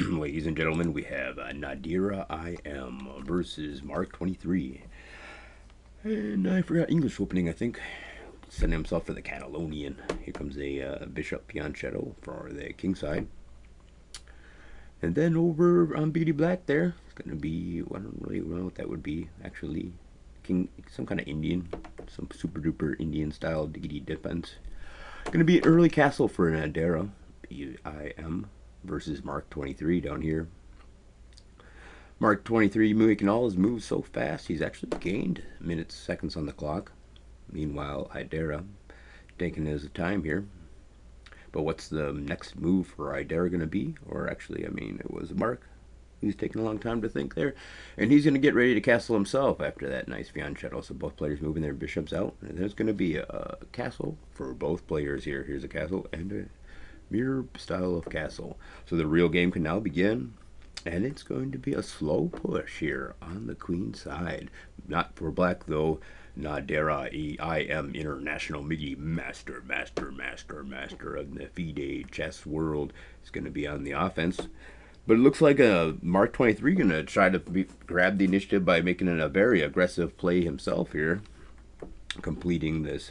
Ladies and gentlemen, we have Nadera IM versus Mark 23. And I forgot English opening, I think. Setting himself for the Catalonian. Here comes a Bishop Pianchetto for the king side. And then over on Beauty Black there, it's going to be, I don't really know what that would be, actually. King, some kind of Indian, some super duper Indian style diggity defense. Going to be an early castle for Nadera IM versus Mark 23 down here. Mark 23 making all his moves so fast, he's actually gained minutes, seconds on the clock. Meanwhile, Idera taking his time here. But what's the next move for Idera going to be? Or actually, I mean, it was Mark. He's taking a long time to think there. And he's going to get ready to castle himself after that nice fianchetto. So both players moving their bishops out. And there's going to be a castle for both players here. Here's a castle and a mirror style of castle. So the real game can now begin. And it's going to be a slow push here on the queen side. Not for black, though. Nadera IM International Migi Master of the FIDE chess world is going to be on the offense. But it looks like Mark 23 going to try to grab the initiative by making a very aggressive play himself here, completing this.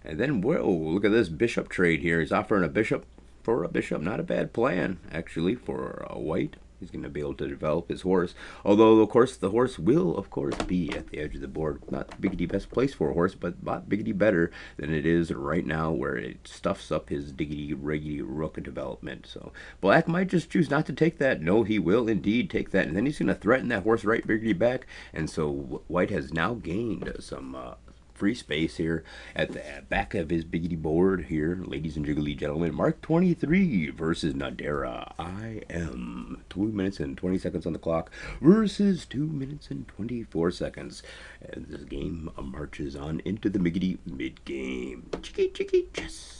And then, whoa, look at this bishop trade here. He's offering a bishop for a bishop. Not a bad plan, actually, for a white. He's going to be able to develop his horse. Although, of course, the horse will, of course, be at the edge of the board. Not the biggity best place for a horse, but not biggity better than it is right now where it stuffs up his diggity riggity rook development. So black might just choose not to take that. No, he will indeed take that. And then he's going to threaten that horse right biggity back. And so white has now gained some free space here at the back of his biggity board here, ladies and jiggly gentlemen. Mark 23 versus Nadera IM. 2 minutes and 20 seconds on the clock versus 2 minutes and 24 seconds. And this game marches on into the biggity mid-game. Chicky chess.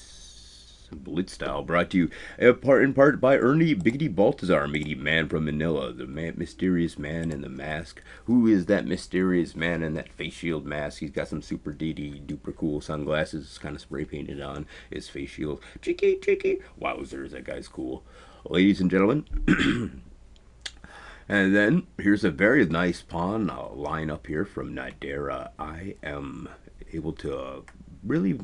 Blitz style brought to you in part by Ernie Biggity Baltazar, Biggity Man from Manila, the mysterious man in the mask. Who is that mysterious man in that face shield mask? He's got some super duper cool sunglasses, kind of spray painted on his face shield. Cheeky. Wowzers, that guy's cool. Ladies and gentlemen. And then here's a very nice pawn line up here from Nadera. I am able to really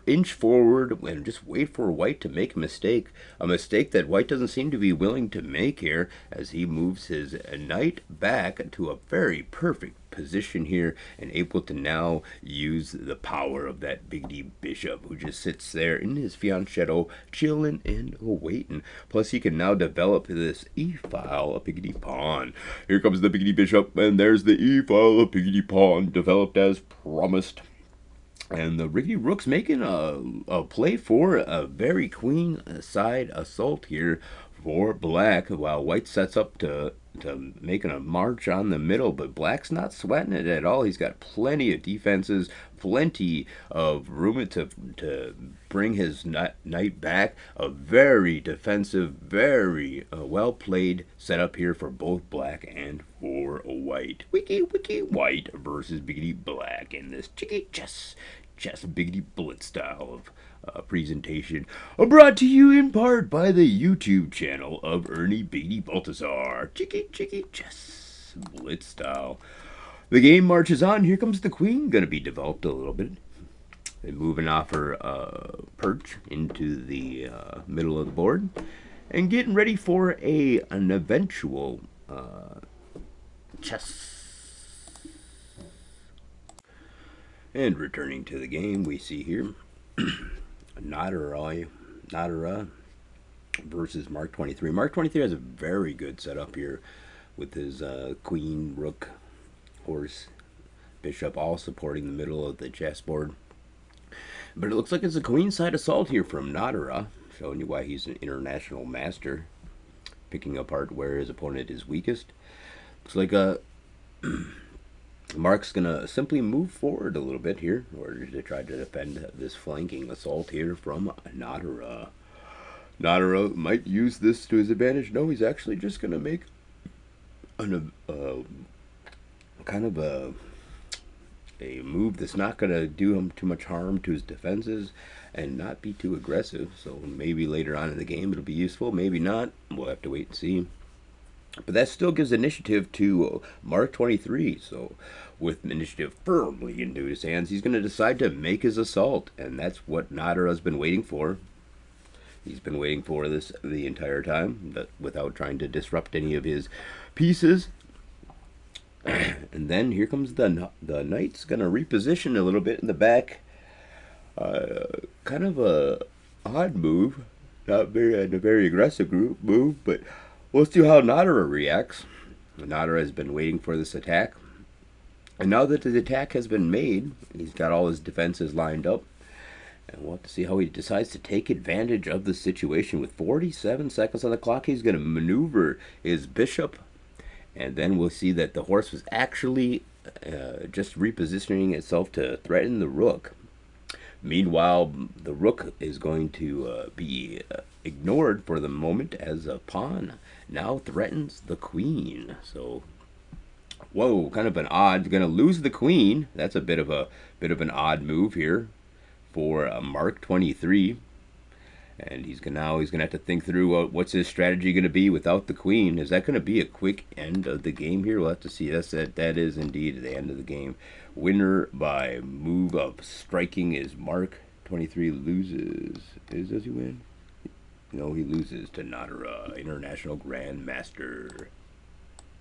inch forward and just wait for white to make a mistake that white doesn't seem to be willing to make here, as he moves his knight back to a very perfect position here and able to now use the power of that biggity bishop who just sits there in his fianchetto chilling and waiting. Plus he can now develop this e-file, a biggity pawn. Here comes the biggity bishop, and there's the e-file, a biggity pawn, developed as promised. And the riggedy rook's making a play for a very queen side assault here for black, while white sets up to making a march on the middle. But black's not sweating it at all. He's got plenty of defenses, plenty of room to bring his knight back. A very defensive, very well played setup here for both black and for white. Wiki white versus biggity black in this chicky chess biggity blitz style of presentation, brought to you in part by the YouTube channel of Ernie Biggity Baltazar. Chicky chess blitz style. The game marches on. Here comes the queen, gonna be developed a little bit. And moving off her perch into the middle of the board, and getting ready for an eventual chess. And returning to the game, we see here Nadera versus Mark 23. Mark 23 has a very good setup here with his queen, rook, horse, bishop all supporting the middle of the chessboard. But it looks like it's a queen side assault here from Nadera, showing you why he's an international master, picking apart where his opponent is weakest. Looks like Mark's going to simply move forward a little bit here in order to try to defend this flanking assault here from Nadera. Nadera might use this to his advantage. No, he's actually just going to make kind of a a move that's not going to do him too much harm to his defenses and not be too aggressive. So maybe later on in the game it'll be useful, maybe not. We'll have to wait and see. But that still gives initiative to Mark 23. So with initiative firmly into his hands, he's going to decide to make his assault. And that's what Nadera's been waiting for. He's been waiting for this the entire time, without trying to disrupt any of his pieces. And then here comes the knight's going to reposition a little bit in the back. Kind of a odd move, not a very aggressive move, but we'll see how Nadera reacts. Nadera has been waiting for this attack, and now that the attack has been made, he's got all his defenses lined up. And we'll have to see how he decides to take advantage of the situation. With 47 seconds on the clock, he's going to maneuver his bishop. And then we'll see that the horse was actually just repositioning itself to threaten the rook. Meanwhile, the rook is going to be ignored for the moment, as a pawn now threatens the queen. So, whoa, kind of an odd. Going to lose the queen. That's a bit of an odd move here for Mark 23, and he's gonna have to think through what's his strategy going to be without the queen. Is that going to be a quick end of the game here? We'll have to see. That is indeed the end of the game. Winner by move of striking is Mark 23. Loses. Does he win? No, he loses to Nadera, International Grand Master.